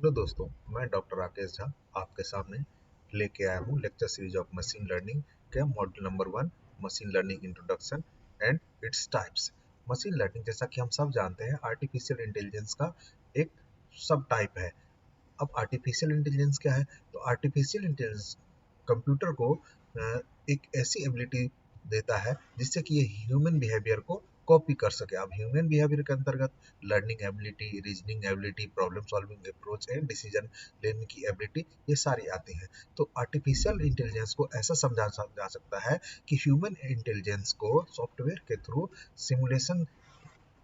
Hello दोस्तों, मैं doctor Rakesh Jha आपके सामने लेके आया हूँ lecture series of machine learning के module number 1 machine learning introduction and its types. Machine learning जैसा कि हम सब जानते हैं आर्टिफिशियल इंटेलिजेंस का एक सब टाइप है। अब आर्टिफिशियल इंटेलिजेंस क्या है? तो आर्टिफिशियल इंटेलिजेंस कंप्यूटर को एक ऐसी एबिलिटी देता है जिससे कि ये ह्यूमन बिहेवियर को कॉपी कर सके। अब ह्यूमन बिहेवियर के अंतर्गत learning ability, reasoning ability, problem solving approach and decision लेने की एबिलिटी, ये सारी आती हैं। तो आर्टिफिशियल इंटेलिजेंस को ऐसा समझा जा सकता है कि ह्यूमन इंटेलिजेंस को सॉफ्टवेयर के थ्रू सिमुलेशन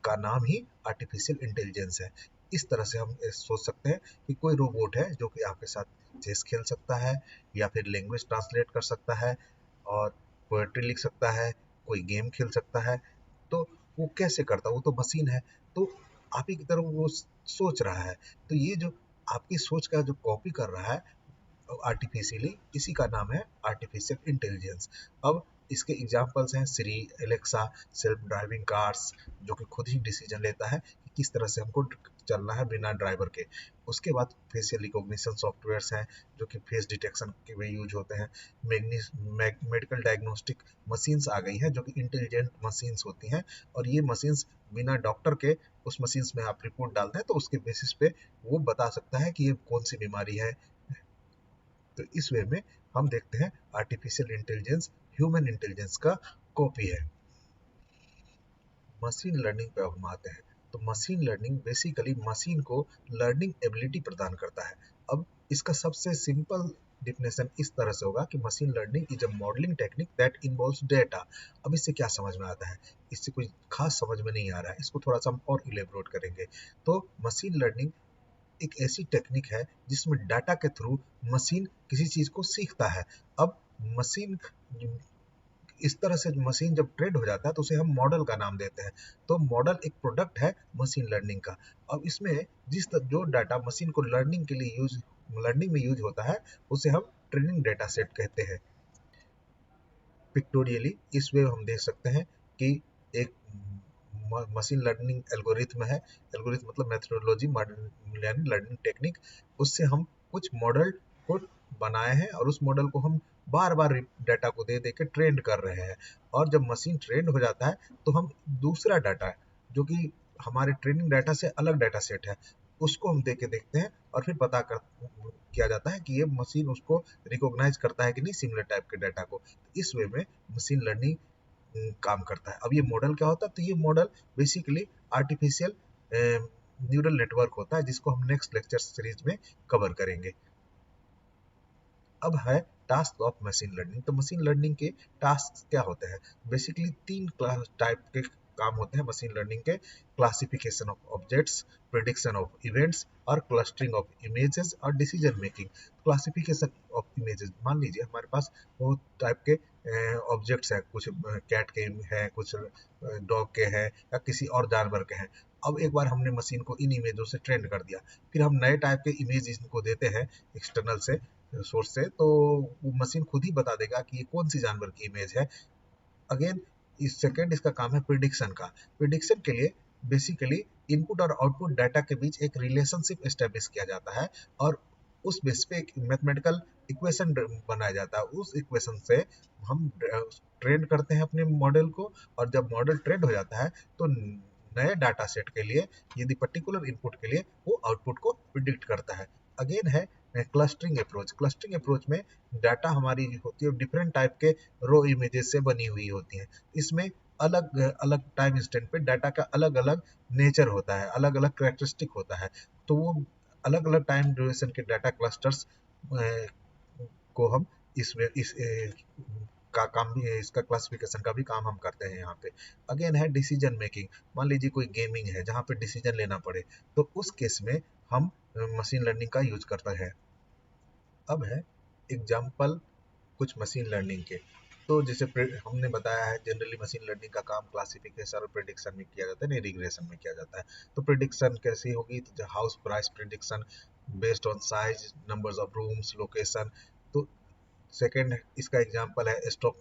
का नाम ही आर्टिफिशियल इंटेलिजेंस है। इस तरह से हम सोच सकते हैं कि कोई रोबोट है जो कि आपके साथ चेस खेल सकता है, या फिर लैंग्वेज ट्रांसलेट कर सकता है, और पोएट्री लिख सकता है, कोई गेम खेल सकता है। तो वो कैसे करता है? वो तो मशीन है। तो आप ही की तरह वो सोच रहा है। तो ये जो आपकी सोच का जो कॉपी कर रहा है आर्टिफिशियली, इसी का नाम है आर्टिफिशियल इंटेलिजेंस। अब इसके एग्जांपल्स हैं सिरी, एलेक्सा, सेल्फ ड्राइविंग कार्स जो कि खुद ही डिसीजन लेता है कि किस तरह से हमको चलना है बिना ड्राइवर के। उसके बाद फेशियल रिकॉग्निशन सॉफ्टवेयर्स हैं जो कि फेस डिटेक्शन के लिए यूज होते हैं। मेडिकल डायग्नोस्टिक मशीन्स आ गई हैं जो कि इंटेलिजेंट मशीन्स होती हैं, और ये मशीन्स बिना डॉक्टर के उस मशीन्स में आप रिपोर्ट डालते हैं तो उसके बेसिस पे वो बता सकता है कि ये कौन सी बीमारी है। तो इस वे में हम देखते हैं आर्टिफिशियल इंटेलिजेंस ह्यूमन इंटेलिजेंस का कॉपी है। मशीन लर्निंग पे अब हम आते हैं। तो मशीन लर्निंग बेसिकली मशीन को लर्निंग एबिलिटी प्रदान करता है। अब इसका सबसे सिंपल डिफिनेशन इस तरह से होगा कि machine learning is a modelling technique that involves data. अब इससे क्या समझ में आता है? इससे कोई खास समझ में नहीं आ रहा है, इसको थोड़ा सा हम और इलेबोरेट करेंगे। तो मशीन लर्निंग एक ऐसी टेक्निक है जिसमें डाटा के थ्रू मशीन किसी चीज को सीखता है। अब मशीन इस तरह से मशीन जब ट्रेंड हो जाता है तो उसे हम मॉडल का नाम देते हैं। तो मॉडल एक प्रोडक्ट है मशीन लर्निंग का। अब इसमें जो डाटा मशीन को लर्निंग में यूज होता है उसे हम ट्रेनिंग डेटा सेट कहते हैं। पिक्टोरियली इस वे हम देख सकते हैं कि एक मशीन लर्निंग एल्गोरिथ्म है। एल्गोरिथ्म मतलब मेथोडोलॉजी, यानी लर्निंग टेक्निक। उससे हम कुछ मॉडल को बनाए हैं और उस मॉडल को हम बार बार डाटा को दे दे के ट्रेंड कर रहे हैं। और जब मशीन ट्रेंड हो जाता है तो हम दूसरा डाटा जो कि हमारे ट्रेनिंग डाटा से अलग डाटा सेट है उसको हम दे के देखते हैं, और फिर पता कर किया जाता है कि ये मशीन उसको रिकॉग्नाइज करता है कि नहीं सिमिलर टाइप के डाटा को। इस वे में मशीन लर्निंग काम करता है। अब ये मॉडल क्या होता है? तो ये model basically artificial neural network होता है जिसको हम नेक्स्ट लेक्चर सीरीज में कवर करेंगे। अब है टास्क ऑफ मशीन लर्निंग। तो मशीन लर्निंग के टास्क क्या होते हैं? बेसिकली तीन क्लास टाइप के काम होते हैं मशीन लर्निंग के: classification of objects, prediction of events, और क्लस्टरिंग ऑफ इमेजेस और decision making. Classification of images, मान लीजिए हमारे पास बहुत टाइप के ऑब्जेक्ट्स हैं, कुछ कैट के हैं, कुछ डॉग के हैं, या किसी और जानवर के हैं। अब एक बार हमने मशीन को इन इमेजों से ट्रेंड कर दिया, फिर हम नए टाइप के इमेज इनको देते हैं एक्सटर्नल से, सोर्स से, तो वो मशीन खुद ही बता देगा कि ये कौन सी जानवर की इमेज है। अगेन इस सेकेंड इसका काम है प्रिडिक्शन का। प्रिडिक्शन के लिए बेसिकली इनपुट और आउटपुट डाटा के बीच एक रिलेशनशिप एस्टेब्लिश किया जाता है, और उस बेस पे एक मैथमेटिकल इक्वेशन बनाया जाता है। उस इक्वेशन से हम ट्रेन करते हैं अपने मॉडल को, और जब मॉडल ट्रेंड हो जाता है तो नए डाटा सेट के लिए, यदि पर्टिकुलर इनपुट के लिए, वो आउटपुट को प्रिडिक्ट करता है। अगेन है क्लस्टरिंग अप्रोच। क्लस्टरिंग अप्रोच में डाटा हमारी होती है डिफरेंट टाइप के रो इमेजेस से बनी हुई होती हैं। इसमें अलग अलग टाइम इंस्टेंट पे डाटा का अलग अलग नेचर होता है, अलग अलग करेक्टरिस्टिक होता है। तो वो अलग अलग टाइम ड्यूरेशन के डाटा क्लस्टर्स को हम इस का काम भी है, इसका क्लासिफिकेशन का भी काम हम करते हैं यहाँ पे। अगेन है डिसीजन मेकिंग। मान लीजिए कोई गेमिंग है जहाँ पे डिसीजन लेना पड़े, तो उस केस में हम मशीन लर्निंग का यूज करते हैं। अब है एग्जाम्पल कुछ मशीन लर्निंग के। तो जैसे हमने बताया है जनरली मशीन लर्निंग का काम क्लासिफिकेशन और प्रिडिक्शन में किया जाता है, नहीं रिग्रेशन में किया जाता है। तो प्रिडिक्शन कैसी होगी? तो house price prediction based on size, numbers of rooms, location. तो सेकेंड इसका एग्जांपल है स्टॉक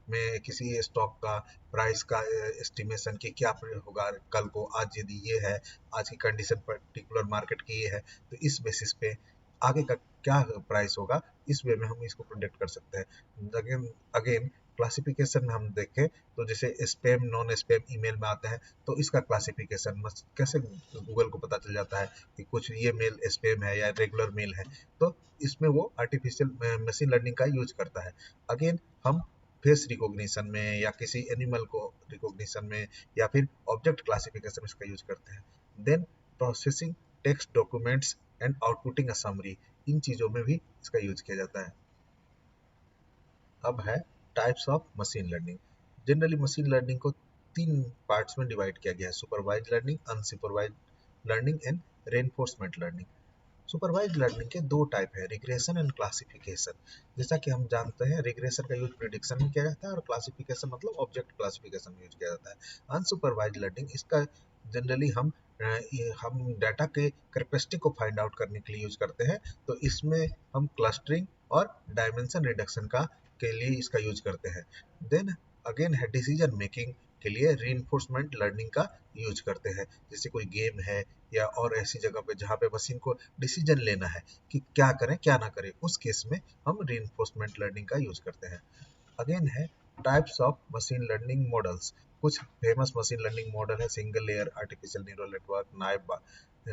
में किसी स्टॉक का प्राइस का एस्टिमेशन कि क्या होगा कल को, आज यदि ये है, आज की कंडीशन पर्टिकुलर मार्केट की ये है, तो इस बेसिस पे आगे का क्या प्राइस होगा, इस वे में हम इसको प्रोडिक्ट कर सकते हैं। अगेन अगेन क्लासिफिकेशन में हम देखें तो जैसे स्पैम नॉन स्पैम ईमेल में आते हैं, तो इसका क्लासिफिकेशन कैसे गूगल को पता चल जाता है कि कुछ ये मेल स्पैम है या रेगुलर मेल है, तो इसमें वो आर्टिफिशियल मशीन लर्निंग का यूज करता है। अगेन हम फेस रिकॉग्निशन में या किसी एनिमल को रिकॉग्निशन में या फिर ऑब्जेक्ट क्लासिफिकेशन में इसका यूज करते हैं। Then processing text documents and outputting a summary, इन चीज़ों में भी इसका यूज किया जाता है। अब है types of machine learning. Generally machine learning को 3 पार्ट्स में डिवाइड किया गया है: supervise learning, unsupervise learning and reinforcement learning. Supervise learning के 2 टाइप है, रिग्रेशन एंड क्लासिफिकेशन। जैसा कि हम जानते हैं रिग्रेशन का यूज प्रिडिक्शन में किया जाता है और क्लासिफिकेशन मतलब ऑब्जेक्ट क्लासिफिकेशन में यूज किया जाता है। अनसुपरवाइज लर्निंग इसका जनरली हम डाटा के कैरेक्टरिस्टिक को फाइंड आउट करने के लिए यूज करते हैं, तो इसमें हम क्लस्टरिंग और डायमेंशन रिडक्शन का के लिए इसका यूज करते हैं। देन अगेन है डिसीजन मेकिंग के लिए रीइंफोर्समेंट लर्निंग का यूज करते हैं, जैसे कोई गेम है या और ऐसी जगह पे जहाँ पे मशीन को डिसीजन लेना है कि क्या करें क्या ना करें, उस केस में हम रीइंफोर्समेंट लर्निंग का यूज करते हैं। अगेन है types of machine learning models. कुछ फेमस मशीन लर्निंग मॉडल है single layer artificial neural network,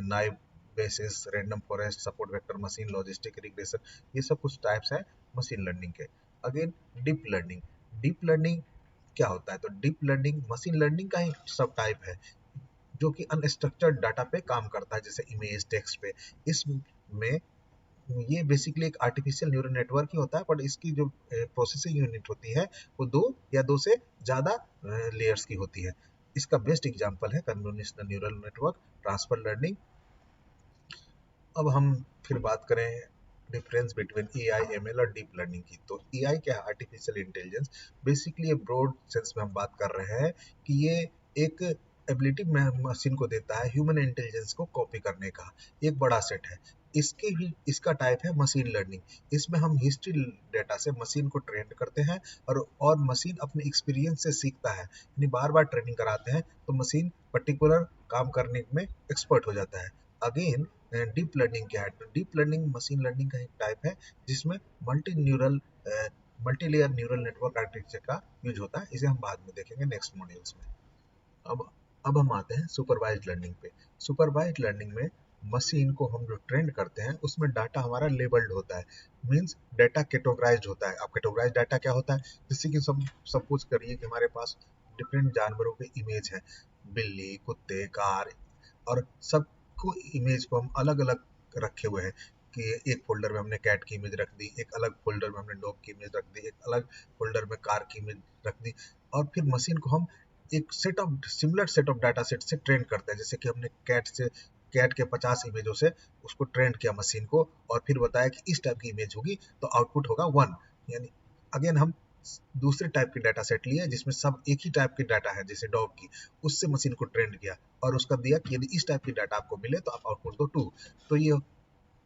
naive basis, random forest, support vector machine, logistic regression, ये सब कुछ टाइप्स है मशीन लर्निंग के। Again deep learning. Deep learning क्या होता है, तो डीप लर्निंग मशीन लर्निंग का ही सब टाइप है जो कि अनस्ट्रक्चर्ड डाटा पे काम करता है, जैसे इमेज टेक्स्ट पे। इसमें ये बेसिकली एक आर्टिफिशियल न्यूरल नेटवर्क ही होता है, बट इसकी जो प्रोसेसिंग यूनिट होती है वो 2 या 2 से ज़्यादा लेयर्स की होती है। इसका बेस्ट एग्जांपल है convolutional neural network, transfer learning. अब हम फिर बात करें डिफरेंस बिटवीन एआई, एमएल और डीप लर्निंग की, तो एआई क्या है, आर्टिफिशियल इंटेलिजेंस। बेसिकली ये ब्रॉड सेंस में हम बात कर रहे हैं कि ये एक एबिलिटी मशीन को देता है ह्यूमन इंटेलिजेंस को कॉपी करने का, एक बड़ा सेट है। इसके ही इसका टाइप है मशीन लर्निंग। इसमें हम हिस्ट्री डेटा से मशीन को ट्रेन करते हैं और मशीन अपने एक्सपीरियंस से सीखता है, यानी बार बार ट्रेनिंग कराते हैं तो मशीन पर्टिकुलर काम करने में एक्सपर्ट हो जाता है। अगेन डीप लर्निंग क्या है, तो डीप लर्निंग मशीन लर्निंग का एक टाइप है जिसमें multi layer neural network architecture का यूज होता है। इसे हम बाद में देखेंगे नेक्स्ट मॉड्यूल्स में। अब अब हम आते हैं सुपरवाइज्ड लर्निंग पे। सुपरवाइज्ड लर्निंग में मशीन को हम जो ट्रेन करते हैं उसमें डाटा हमारा लेबल्ड होता है, मींस डाटा कैटेगराइज्ड होता है। अब कैटेगराइज्ड डाटा क्या होता है, जैसे कि सपोज करिए कि हमारे पास डिफरेंट जानवरों के इमेज है, बिल्ली, कुत्ते, कार, और सबको इमेज को हम अलग अलग रखे हुए हैं कि एक फोल्डर में हमने कैट की इमेज रख दी, एक अलग फोल्डर में हमने डॉग की इमेज रख दी, एक अलग फोल्डर में कार की इमेज रख दी, और फिर मशीन को हम एक similar set of data set से ट्रेन करते हैं। जैसे कि हमने कैट के 50 इमेजों से उसको ट्रेन किया मशीन को, और फिर बताया कि इस टाइप की इमेज होगी तो आउटपुट होगा 1। यानी अगेन हम दूसरे टाइप की डाटा सेट लिए जिसमें सब एक ही टाइप की डाटा है, जैसे डॉग की, उससे मशीन को ट्रेन किया और उसका दिया कि यदि इस टाइप की डाटा आपको मिले तो आप आउटपुट दो 2। तो ये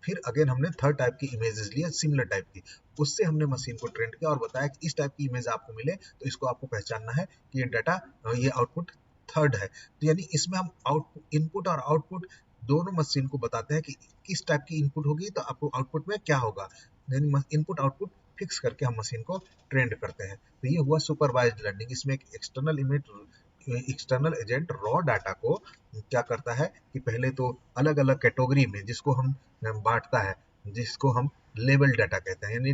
फिर अगेन हमने थर्ड टाइप की इमेजेस लिया सिमिलर टाइप की, उससे हमने मशीन को ट्रेन किया और बताया कि इस टाइप की इमेज आपको मिले तो इसको आपको पहचानना है कि ये डाटा, ये आउटपुट थर्ड है। तो यानी इसमें हम इनपुट और आउटपुट दोनों मशीन को बताते हैं कि किस टाइप की इनपुट होगी तो आपको आउटपुट में क्या होगा, यानी इनपुट आउटपुट फिक्स करके हम मशीन को ट्रेंड करते हैं। तो ये हुआ सुपरवाइज्ड लर्निंग। इसमें एक एक्सटर्नल एजेंट रॉ डाटा को क्या करता है कि पहले तो अलग अलग कैटेगरी में जिसको हम बांटता है, जिसको हम लेबल डाटा कहते हैं, यानी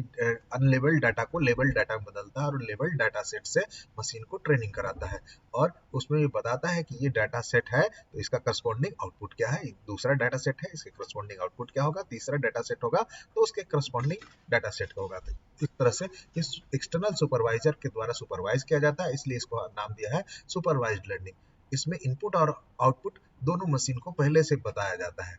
अनलेबल्ड डाटा को लेबल डाटा में बदलता है और लेबल डाटा सेट से मशीन को ट्रेनिंग कराता है, और उसमें भी बताता है कि ये डाटा सेट है तो इसका करस्पॉन्डिंग आउटपुट क्या है, दूसरा डाटा सेट है इसके करस्पॉन्डिंग आउटपुट क्या होगा, तीसरा डाटा सेट होगा तो उसके करस्पॉन्डिंग डाटा सेट का होगा। तो इस तरह से इस एक्सटर्नल सुपरवाइजर के द्वारा सुपरवाइज किया जाता है, इसलिए इसको नाम दिया है सुपरवाइज्ड लर्निंग। इसमें इनपुट और आउटपुट दोनों मशीन को पहले से बताया जाता है।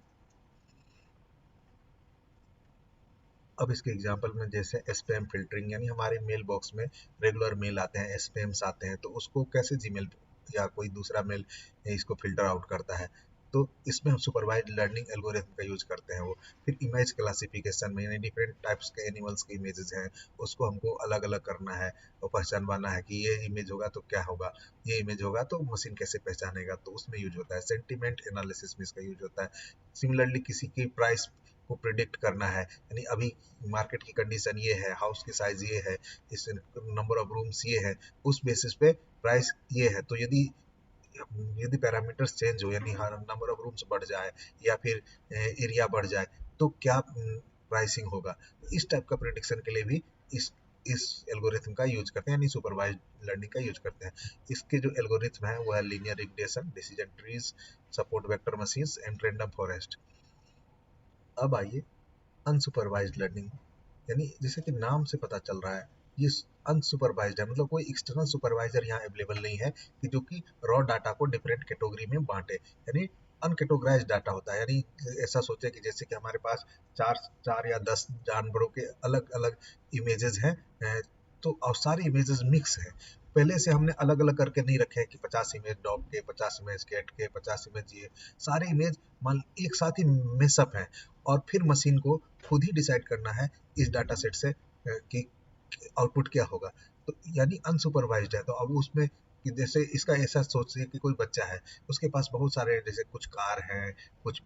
अब इसके एग्जांपल में जैसे स्पैम फिल्टरिंग, यानी हमारे मेल बॉक्स में रेगुलर मेल आते हैं, स्पैम्स आते हैं, तो उसको कैसे जीमेल या कोई दूसरा मेल इसको फिल्टर आउट करता है। तो इसमें हम सुपरवाइज्ड लर्निंग एल्गोरिथम का यूज करते हैं वो। फिर इमेज क्लासिफिकेशन में, यानी डिफरेंट टाइप्स के एनिमल्स के इमेजेस हैं, उसको हमको अलग अलग करना है और पहचानवाना है कि ये इमेज होगा तो क्या होगा, ये इमेज होगा तो मशीन कैसे पहचानेगा, तो उसमें यूज होता है। सेंटिमेंट एनालिसिस में इसका यूज होता है। सिमिलरली किसी की प्राइस को प्रिडिक्ट करना है, यानी अभी मार्केट की कंडीशन ये है, हाउस की साइज ये है, इस नंबर ऑफ रूम्स ये है, उस बेसिस पे प्राइस ये है, तो यदि यदि पैरामीटर्स चेंज हो, यानी हर नंबर ऑफ रूम्स बढ़ जाए या फिर एरिया बढ़ जाए, तो क्या प्राइसिंग होगा। इस टाइप का प्रिडिक्शन के लिए भी इस एल्गोरिथम का यूज करते हैं, यानी सुपरवाइज्ड लर्निंग का यूज करते हैं। इसके जो एल्गोरिथम है वो है linear regression, decision trees, support vector machines and random forest. अब आइए अनसुपरवाइज्ड लर्निंग, यानी जैसे कि नाम से पता चल रहा है ये अनसुपरवाइज्ड है, मतलब कोई एक्सटर्नल सुपरवाइजर यहाँ अवेलेबल नहीं है कि जो कि रॉ डाटा को डिफरेंट कैटेगरी में बांटे, यानी अनकेटेगराइज डाटा होता है। यानी ऐसा सोचे कि जैसे कि हमारे पास चार चार या 10 जानवरों के अलग अलग इमेजेस हैं, तो और सारी इमेजेस मिक्स है। पहले से हमने अलग अलग करके नहीं रखे हैं कि 50 इमेज डॉग के, 50 इमेज कैट के, 50 इमेज ये, सारे इमेज मान एक साथ ही मिक्सअप है, और फिर मशीन को खुद ही डिसाइड करना है इस डाटा सेट से कि आउटपुट क्या होगा। तो यानी अनसुपरवाइज्ड है। तो अब उसमें कि जैसे इसका ऐसा सोचिए कि कोई बच्चा है, उसके पास बहुत सारे, जैसे कुछ कार हैं, कुछ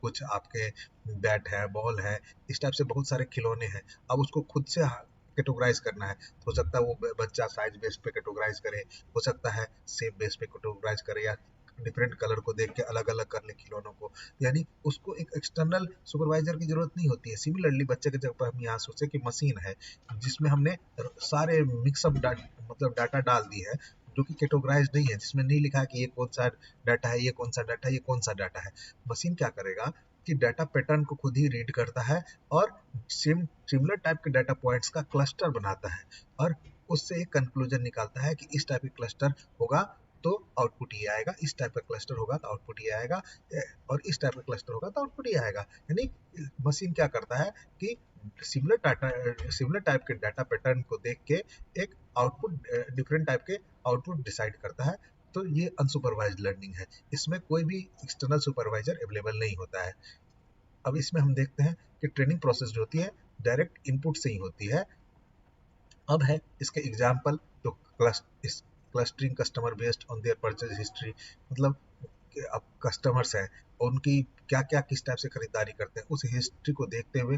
कुछ आपके बैट है, बॉल है, इस टाइप से बहुत सारे खिलौने हैं। अब उसको खुद से कैटेगराइज करना है, तो हो सकता है वो बच्चा साइज बेस पे कैटेगराइज करे, हो सकता है शेप बेस पे कैटेगराइज करे, या डिफरेंट कलर को देख के अलग अलग कर ले खिलौनों को, यानी उसको एक एक्सटर्नल सुपरवाइजर की जरूरत नहीं होती है। सिमिलरली बच्चे के जगह पर हम यहाँ सोचे कि मशीन है जिसमें हमने सारे मिक्सअप मतलब डाटा डाल दी है, जो कि कैटेगराइज नहीं है, जिसमें नहीं लिखा है कि ये कौन सा डाटा है, ये कौन सा डाटा है, ये कौन सा डाटा है। मशीन क्या करेगा कि डाटा पैटर्न को खुद ही रीड करता है और सिमिलर टाइप के डाटा पॉइंट्स का क्लस्टर बनाता है, और उससे एक कंक्लूजन निकालता है कि इस टाइप के क्लस्टर होगा तो आउटपुट ये आएगा, इस टाइप का क्लस्टर होगा तो आउटपुट ये आएगा, और इस टाइप का क्लस्टर होगा तो आउटपुट ये आएगा। यानी मशीन क्या करता है कि सिमिलर टाइप के डाटा पैटर्न को देख के एक आउटपुट, डिफरेंट टाइप के आउटपुट डिसाइड करता है। तो ये अनसुपरवाइज्ड लर्निंग है, इसमें कोई भी एक्सटर्नल सुपरवाइजर अवेलेबल नहीं होता है। अब इसमें हम देखते हैं कि ट्रेनिंग प्रोसेस जो होती है डायरेक्ट इनपुट से ही होती है। अब है इसके एग्जाम्पल, तो clustering customer based on their purchase history, मतलब अब कस्टमर्स हैं, उनकी क्या क्या किस टाइप से खरीदारी करते हैं, उस हिस्ट्री को देखते हुए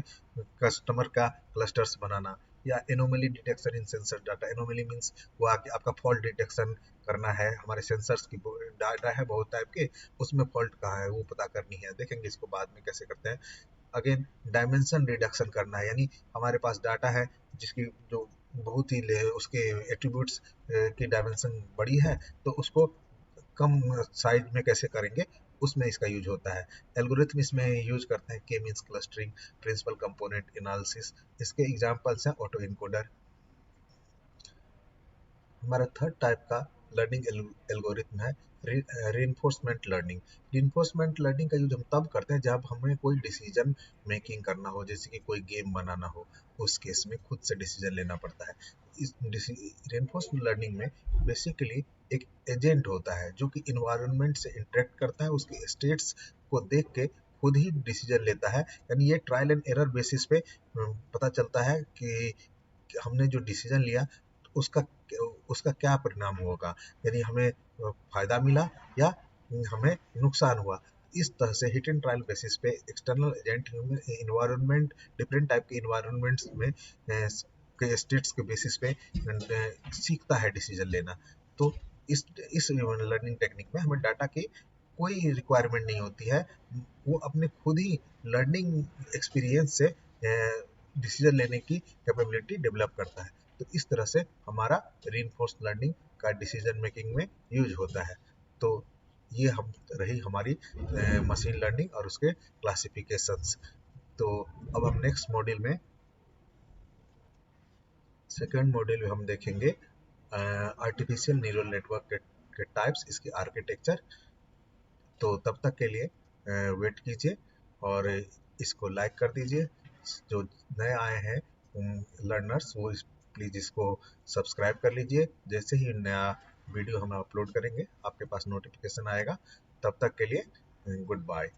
कस्टमर का क्लस्टर्स बनाना। या एनोमली डिटेक्शन इन सेंसर डाटा, एनोमली मींस वो आपका फॉल्ट डिटेक्शन करना है, हमारे सेंसर्स की डाटा है बहुत टाइप के, उसमें फॉल्ट कहाँ है वो पता करनी है, देखेंगे इसको बाद में कैसे करते हैं। अगेन डायमेंशन रिडक्शन करना है, यानी हमारे पास डाटा है जिसकी जो बहुत ही उसके एट्रीब्यूट्स की डायमेंशन बड़ी है, तो उसको कम साइज में कैसे करेंगे, उसमें इसका यूज होता है। एल्गोरिथम इसमें यूज करते हैं K means clustering, principal component analysis. इसके एग्जांपल्स हैं ऑटो इनकोडर। हमारा थर्ड टाइप का लर्निंग एल्गोरिथम है रीइंफोर्समेंट लर्निंग। रीइंफोर्समेंट लर्निंग का यूज हम तब करते हैं जब हमें कोई डिसीजन मेकिंग करना हो, जैसे कि कोई गेम बनाना हो, उस केस में खुद से डिसीजन लेना पड़ता है। इस रीइंफोर्समेंट लर्निंग में बेसिकली एक एजेंट होता है जो कि इन्वायरमेंट से इंटरेक्ट करता है, उसके स्टेट्स को देख के खुद ही डिसीजन लेता है। यानी ये ट्रायल एंड एरर बेसिस पे पता चलता है कि हमने जो डिसीजन लिया उसका उसका क्या परिणाम होगा, यानी हमें फायदा मिला या हमें नुकसान हुआ। इस तरह से हिट एंड ट्रायल बेसिस पे external agent environment, different type के इन्वायरमेंट्स में के स्टेट्स के बेसिस पे सीखता है डिसीजन लेना। तो इस लर्निंग टेक्निक में हमें डाटा की कोई रिक्वायरमेंट नहीं होती है, वो अपने खुद ही लर्निंग एक्सपीरियंस से डिसीजन लेने की कैपेबिलिटी डेवलप करता है। तो इस तरह से हमारा रीइंफोर्स लर्निंग का डिसीजन मेकिंग में यूज होता है। तो ये हम रही हमारी मशीन लर्निंग और उसके क्लासिफिकेशंस। तो अब हम नेक्स्ट मॉड्यूल में, सेकेंड मॉड्यूल में हम देखेंगे आर्टिफिशियल न्यूरल नेटवर्क के टाइप्स, इसकी आर्किटेक्चर। तो तब तक के लिए वेट कीजिए और इसको लाइक कर दीजिए। जो नए आए हैं लर्नर्स वो प्लीज़ इसको सब्सक्राइब कर लीजिए, जैसे ही नया वीडियो हम अपलोड करेंगे आपके पास नोटिफिकेशन आएगा। तब तक के लिए गुड बाय।